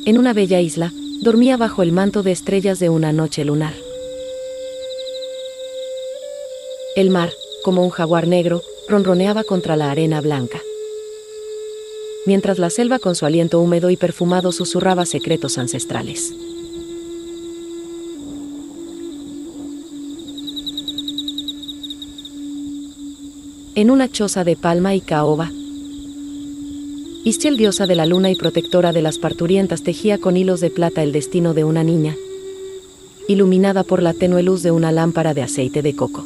En una bella isla, dormía bajo el manto de estrellas de una noche lunar. El mar, como un jaguar negro, ronroneaba contra la arena blanca, mientras la selva con su aliento húmedo y perfumado susurraba secretos ancestrales. En una choza de palma y caoba, Ixchel, diosa de la luna y protectora de las parturientas, tejía con hilos de plata el destino de una niña, iluminada por la tenue luz de una lámpara de aceite de coco.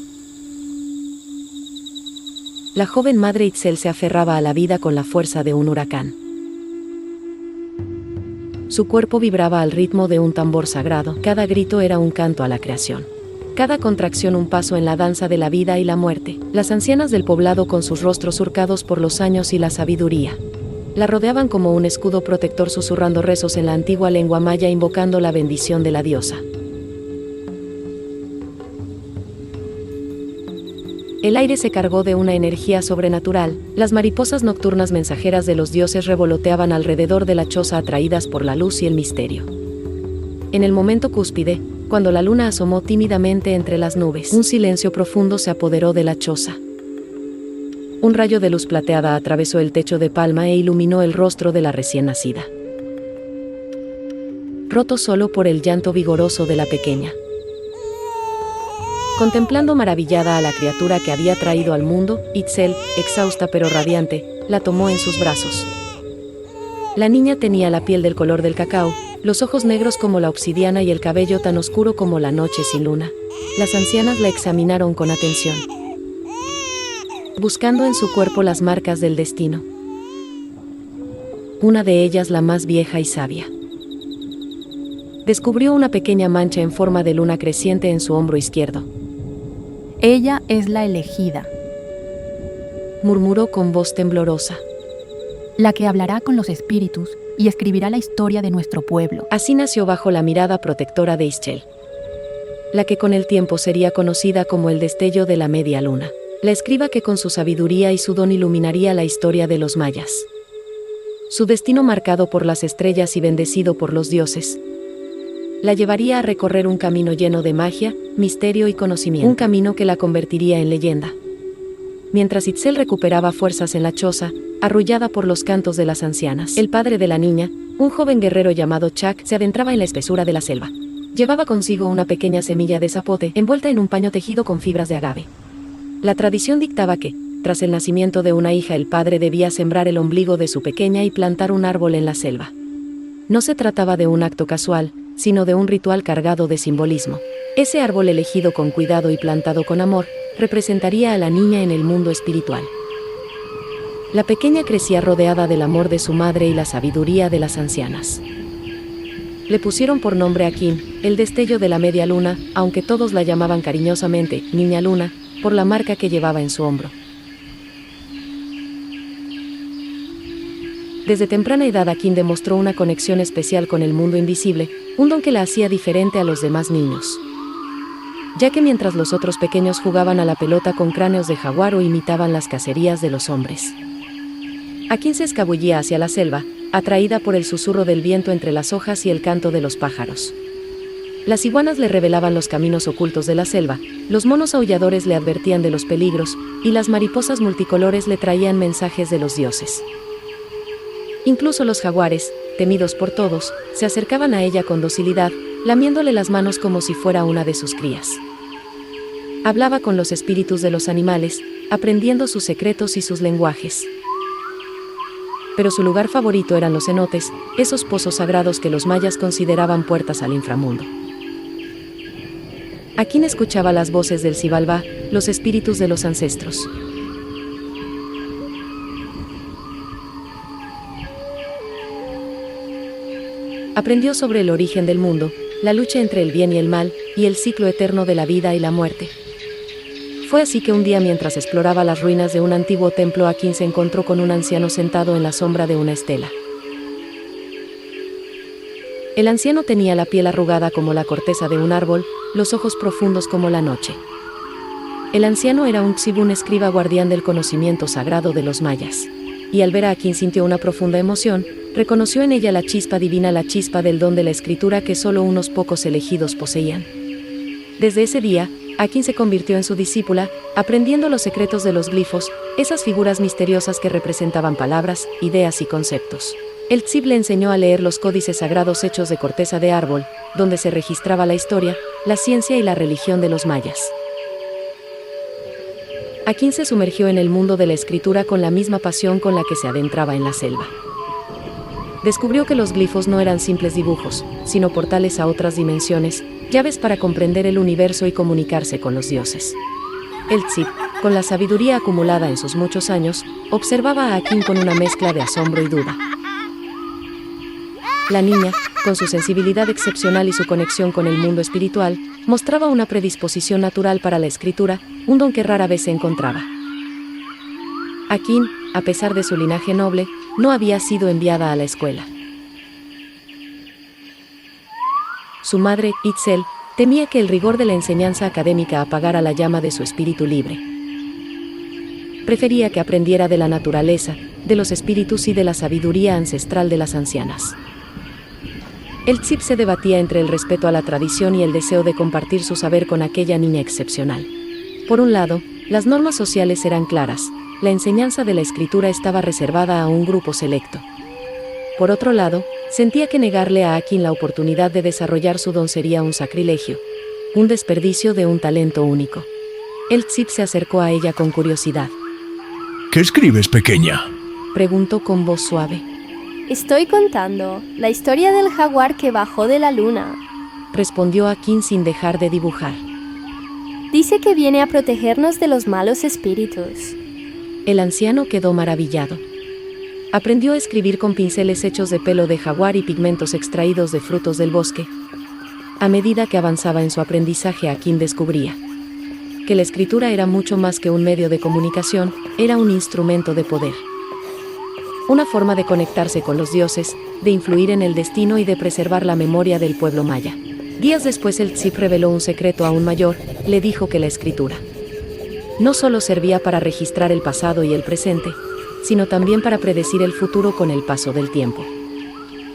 La joven madre Ixchel se aferraba a la vida con la fuerza de un huracán. Su cuerpo vibraba al ritmo de un tambor sagrado, cada grito era un canto a la creación. Cada contracción un paso en la danza de la vida y la muerte. Las ancianas del poblado, con sus rostros surcados por los años y la sabiduría, la rodeaban como un escudo protector, susurrando rezos en la antigua lengua maya, invocando la bendición de la diosa. El aire se cargó de una energía sobrenatural. Las mariposas nocturnas mensajeras de los dioses revoloteaban alrededor de la choza, atraídas por la luz y el misterio. En el momento cúspide, cuando la luna asomó tímidamente entre las nubes, un silencio profundo se apoderó de la choza. Un rayo de luz plateada atravesó el techo de palma e iluminó el rostro de la recién nacida, roto solo por el llanto vigoroso de la pequeña. Contemplando maravillada a la criatura que había traído al mundo, Ixchel, exhausta pero radiante, la tomó en sus brazos. La niña tenía la piel del color del cacao, los ojos negros como la obsidiana y el cabello tan oscuro como la noche sin luna. Las ancianas la examinaron con atención, buscando en su cuerpo las marcas del destino. Una de ellas, la más vieja y sabia, descubrió una pequeña mancha en forma de luna creciente en su hombro izquierdo. Ella es la elegida, murmuró con voz temblorosa, la que hablará con los espíritus y escribirá la historia de nuestro pueblo. Así nació bajo la mirada protectora de Ixchel, la que con el tiempo sería conocida como el destello de la media luna, la escriba que con su sabiduría y su don iluminaría la historia de los mayas. Su destino, marcado por las estrellas y bendecido por los dioses, la llevaría a recorrer un camino lleno de magia, misterio y conocimiento, un camino que la convertiría en leyenda. Mientras Ixchel recuperaba fuerzas en la choza, arrullada por los cantos de las ancianas, el padre de la niña, un joven guerrero llamado Chak, se adentraba en la espesura de la selva. Llevaba consigo una pequeña semilla de zapote envuelta en un paño tejido con fibras de agave. La tradición dictaba que, tras el nacimiento de una hija, el padre debía sembrar el ombligo de su pequeña y plantar un árbol en la selva. No se trataba de un acto casual, sino de un ritual cargado de simbolismo. Ese árbol, elegido con cuidado y plantado con amor, representaría a la niña en el mundo espiritual. La pequeña crecía rodeada del amor de su madre y la sabiduría de las ancianas. Le pusieron por nombre a Kim, el destello de la media luna, aunque todos la llamaban cariñosamente Niña Luna, por la marca que llevaba en su hombro. Desde temprana edad, Akin demostró una conexión especial con el mundo invisible, un don que la hacía diferente a los demás niños, ya que mientras los otros pequeños jugaban a la pelota con cráneos de jaguar o imitaban las cacerías de los hombres, Akin se escabullía hacia la selva, atraída por el susurro del viento entre las hojas y el canto de los pájaros. Las iguanas le revelaban los caminos ocultos de la selva, los monos aulladores le advertían de los peligros, y las mariposas multicolores le traían mensajes de los dioses. Incluso los jaguares, temidos por todos, se acercaban a ella con docilidad, lamiéndole las manos como si fuera una de sus crías. Hablaba con los espíritus de los animales, aprendiendo sus secretos y sus lenguajes. Pero su lugar favorito eran los cenotes, esos pozos sagrados que los mayas consideraban puertas al inframundo. Akin escuchaba las voces del Xibalbá, los espíritus de los ancestros. Aprendió sobre el origen del mundo, la lucha entre el bien y el mal, y el ciclo eterno de la vida y la muerte. Fue así que un día, mientras exploraba las ruinas de un antiguo templo, Akin se encontró con un anciano sentado en la sombra de una estela. El anciano tenía la piel arrugada como la corteza de un árbol, los ojos profundos como la noche. El anciano era un Xib, escriba guardián del conocimiento sagrado de los mayas. Y al ver a Akin sintió una profunda emoción, reconoció en ella la chispa divina, la chispa del don de la escritura que solo unos pocos elegidos poseían. Desde ese día, Akin se convirtió en su discípula, aprendiendo los secretos de los glifos, esas figuras misteriosas que representaban palabras, ideas y conceptos. El Xib le enseñó a leer los códices sagrados hechos de corteza de árbol, donde se registraba la historia, la ciencia y la religión de los mayas. Akin se sumergió en el mundo de la escritura con la misma pasión con la que se adentraba en la selva. Descubrió que los glifos no eran simples dibujos, sino portales a otras dimensiones, llaves para comprender el universo y comunicarse con los dioses. El Xib, con la sabiduría acumulada en sus muchos años, observaba a Akin con una mezcla de asombro y duda. La niña, con su sensibilidad excepcional y su conexión con el mundo espiritual, mostraba una predisposición natural para la escritura, un don que rara vez se encontraba. Akin, a pesar de su linaje noble, no había sido enviada a la escuela. Su madre, Itzel, temía que el rigor de la enseñanza académica apagara la llama de su espíritu libre. Prefería que aprendiera de la naturaleza, de los espíritus y de la sabiduría ancestral de las ancianas. El Xib se debatía entre el respeto a la tradición y el deseo de compartir su saber con aquella niña excepcional. Por un lado, las normas sociales eran claras, la enseñanza de la escritura estaba reservada a un grupo selecto. Por otro lado, sentía que negarle a Akin la oportunidad de desarrollar su don sería un sacrilegio, un desperdicio de un talento único. El Xib se acercó a ella con curiosidad. ¿Qué escribes, pequeña?, preguntó con voz suave. Estoy contando la historia del jaguar que bajó de la luna, respondió Akin sin dejar de dibujar. Dice que viene a protegernos de los malos espíritus. El anciano quedó maravillado. Aprendió a escribir con pinceles hechos de pelo de jaguar y pigmentos extraídos de frutos del bosque. A medida que avanzaba en su aprendizaje, Akin descubría que la escritura era mucho más que un medio de comunicación, era un instrumento de poder. Una forma de conectarse con los dioses, de influir en el destino y de preservar la memoria del pueblo maya. Días después el Xib reveló un secreto aún mayor, le dijo que la escritura no solo servía para registrar el pasado y el presente, sino también para predecir el futuro con el paso del tiempo.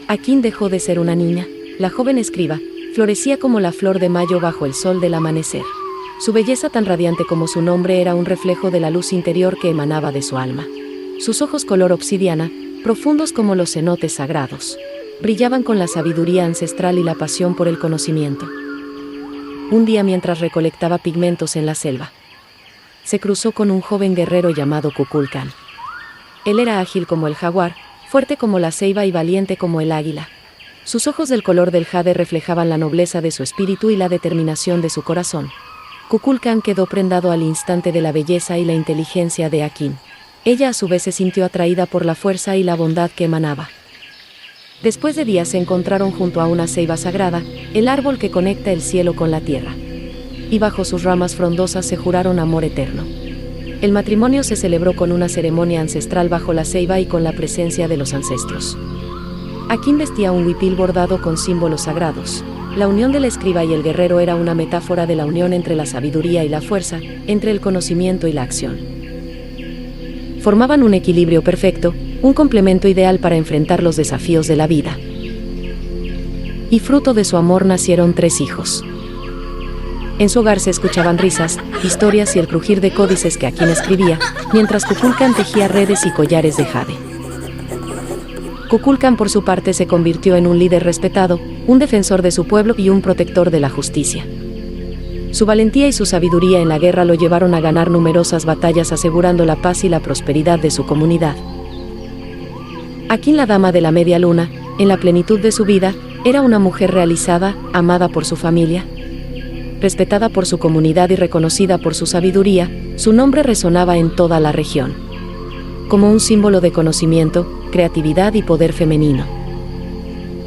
Akin dejó de ser una niña, la joven escriba, florecía como la flor de mayo bajo el sol del amanecer. Su belleza, tan radiante como su nombre, era un reflejo de la luz interior que emanaba de su alma. Sus ojos color obsidiana, profundos como los cenotes sagrados, brillaban con la sabiduría ancestral y la pasión por el conocimiento. Un día, mientras recolectaba pigmentos en la selva, se cruzó con un joven guerrero llamado Kukulkan. Él era ágil como el jaguar, fuerte como la ceiba y valiente como el águila. Sus ojos del color del jade reflejaban la nobleza de su espíritu y la determinación de su corazón. Kukulkan quedó prendado al instante de la belleza y la inteligencia de Akin. Ella a su vez se sintió atraída por la fuerza y la bondad que emanaba. Después de días se encontraron junto a una ceiba sagrada, el árbol que conecta el cielo con la tierra. Y bajo sus ramas frondosas se juraron amor eterno. El matrimonio se celebró con una ceremonia ancestral bajo la ceiba y con la presencia de los ancestros. Akin vestía un huipil bordado con símbolos sagrados. La unión de la escriba y el guerrero era una metáfora de la unión entre la sabiduría y la fuerza, entre el conocimiento y la acción. Formaban un equilibrio perfecto, un complemento ideal para enfrentar los desafíos de la vida. Y fruto de su amor nacieron 3 hijos. En su hogar se escuchaban risas, historias y el crujir de códices que Akin escribía, mientras Kukulkan tejía redes y collares de jade. Kukulkan, por su parte, se convirtió en un líder respetado, un defensor de su pueblo y un protector de la justicia. Su valentía y su sabiduría en la guerra lo llevaron a ganar numerosas batallas, asegurando la paz y la prosperidad de su comunidad. Akin, la dama de la media luna, en la plenitud de su vida, era una mujer realizada, amada por su familia, respetada por su comunidad y reconocida por su sabiduría. Su nombre resonaba en toda la región, como un símbolo de conocimiento, creatividad y poder femenino.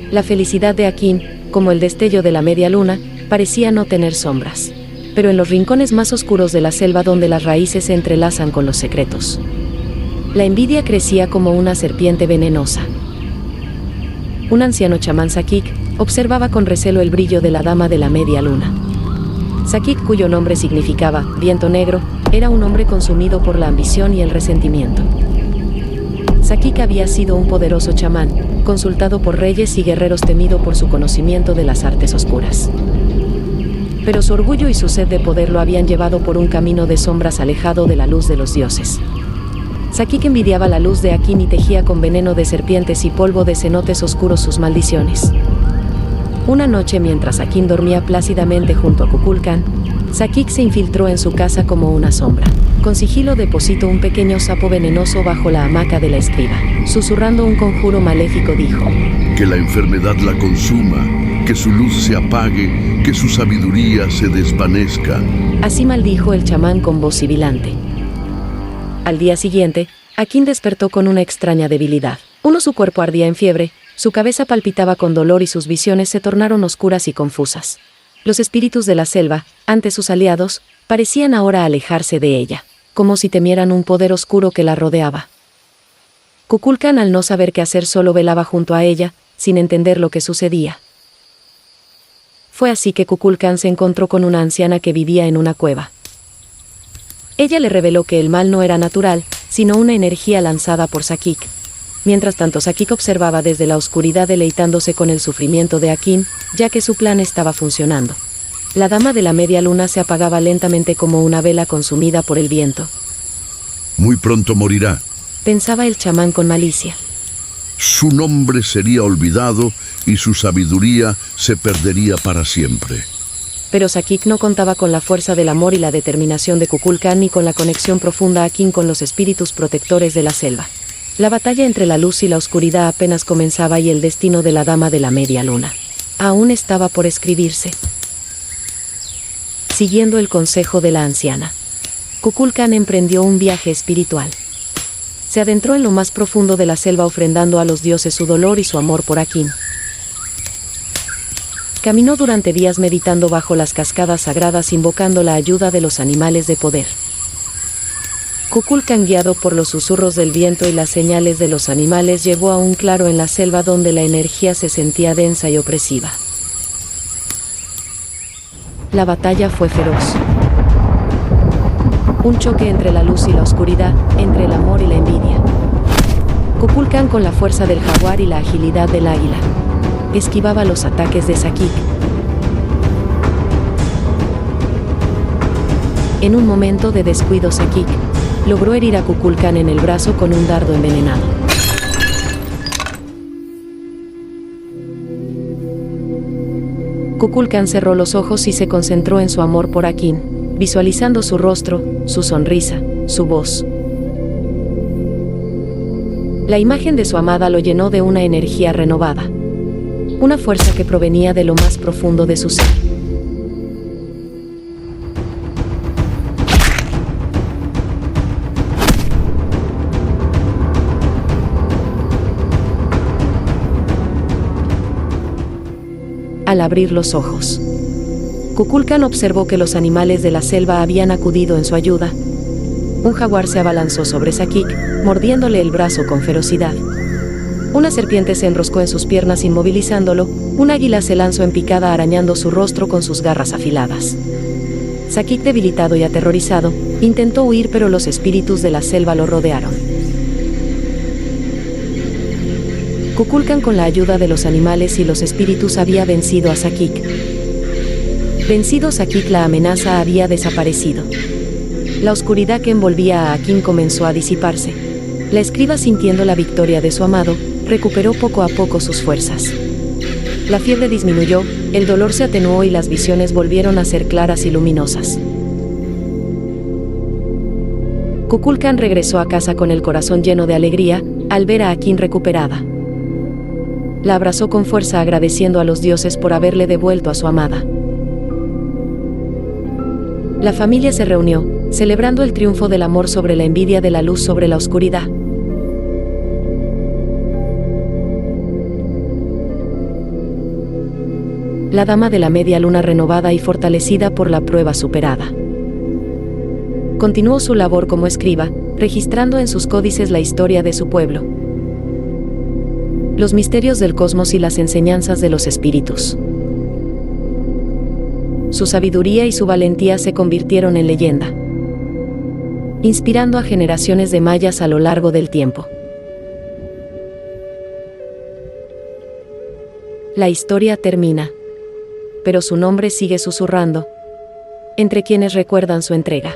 La felicidad de Akin, como el destello de la media luna, parecía no tener sombras. pero en los rincones más oscuros de la selva donde las raíces se entrelazan con los secretos. La envidia crecía como una serpiente venenosa. Un anciano chamán Sakik observaba con recelo el brillo de la dama de la media luna. Sakik, cuyo nombre significaba viento negro, era un hombre consumido por la ambición y el resentimiento. Sakik había sido un poderoso chamán, consultado por reyes y guerreros, temido por su conocimiento de las artes oscuras. Pero su orgullo y su sed de poder lo habían llevado por un camino de sombras alejado de la luz de los dioses. Sakik envidiaba la luz de Akin y tejía con veneno de serpientes y polvo de cenotes oscuros sus maldiciones. Una noche, mientras Akin dormía plácidamente junto a Kukulkan, Sakik se infiltró en su casa como una sombra. Con sigilo depositó un pequeño sapo venenoso bajo la hamaca de la escriba. Susurrando un conjuro maléfico dijo: que la enfermedad la consuma, que su luz se apague, que su sabiduría se desvanezca. Así maldijo el chamán con voz sibilante. Al día siguiente, Akin despertó con una extraña debilidad. Su cuerpo ardía en fiebre, su cabeza palpitaba con dolor y sus visiones se tornaron oscuras y confusas. Los espíritus de la selva, antes sus aliados, parecían ahora alejarse de ella, como si temieran un poder oscuro que la rodeaba. Kukulkan, al no saber qué hacer, solo velaba junto a ella, sin entender lo que sucedía. Fue así que Kukulkan se encontró con una anciana que vivía en una cueva. Ella le reveló que el mal no era natural, sino una energía lanzada por Sakik. Mientras tanto, Sakik observaba desde la oscuridad, deleitándose con el sufrimiento de Akin, ya que su plan estaba funcionando. La dama de la media luna se apagaba lentamente como una vela consumida por el viento. Muy pronto morirá. Pensaba el chamán con malicia. Su nombre sería olvidado y su sabiduría se perdería para siempre. Pero Sakik no contaba con la fuerza del amor y la determinación de Kukulkan, ni con la conexión profunda Akin con los espíritus protectores de la selva. La batalla entre la luz y la oscuridad apenas comenzaba y el destino de la dama de la media luna aún estaba por escribirse. Siguiendo el consejo de la anciana, Kukulkan emprendió un viaje espiritual. Se adentró en lo más profundo de la selva, ofrendando a los dioses su dolor y su amor por Akin. Caminó durante días meditando bajo las cascadas sagradas, invocando la ayuda de los animales de poder. Kukulkan, guiado por los susurros del viento y las señales de los animales, llegó a un claro en la selva donde la energía se sentía densa y opresiva. La batalla fue feroz. Un choque entre la luz y la oscuridad, entre el amor y la envidia. Kukulkan, con la fuerza del jaguar y la agilidad del águila, esquivaba los ataques de Sakik. En un momento de descuido, Sakik logró herir a Kukulkan en el brazo con un dardo envenenado. Kukulkan cerró los ojos y se concentró en su amor por Akin, visualizando su rostro, su sonrisa, su voz. La imagen de su amada lo llenó de una energía renovada, una fuerza que provenía de lo más profundo de su ser. Al abrir los ojos, Kukulkan observó que los animales de la selva habían acudido en su ayuda. Un jaguar se abalanzó sobre Sakik, mordiéndole el brazo con ferocidad. Una serpiente se enroscó en sus piernas, inmovilizándolo. Un águila se lanzó en picada, arañando su rostro con sus garras afiladas. Sakik, debilitado y aterrorizado, intentó huir, pero los espíritus de la selva lo rodearon. Kukulkan, con la ayuda de los animales y los espíritus, había vencido a Sakik. Vencido Sakik, la amenaza había desaparecido. La oscuridad que envolvía a Akin comenzó a disiparse. La escriba, sintiendo la victoria de su amado, recuperó poco a poco sus fuerzas. La fiebre disminuyó, el dolor se atenuó y las visiones volvieron a ser claras y luminosas. Kukulkan regresó a casa con el corazón lleno de alegría al ver a Akin recuperada. La abrazó con fuerza, agradeciendo a los dioses por haberle devuelto a su amada. La familia se reunió, celebrando el triunfo del amor sobre la envidia, de la luz sobre la oscuridad. la dama de la media luna renovada y fortalecida por la prueba superada. Continuó su labor como escriba, registrando en sus códices la historia de su pueblo, los misterios del cosmos y las enseñanzas de los espíritus. Su sabiduría y su valentía se convirtieron en leyenda, inspirando a generaciones de mayas a lo largo del tiempo. La historia termina, pero su nombre sigue susurrando entre quienes recuerdan su entrega.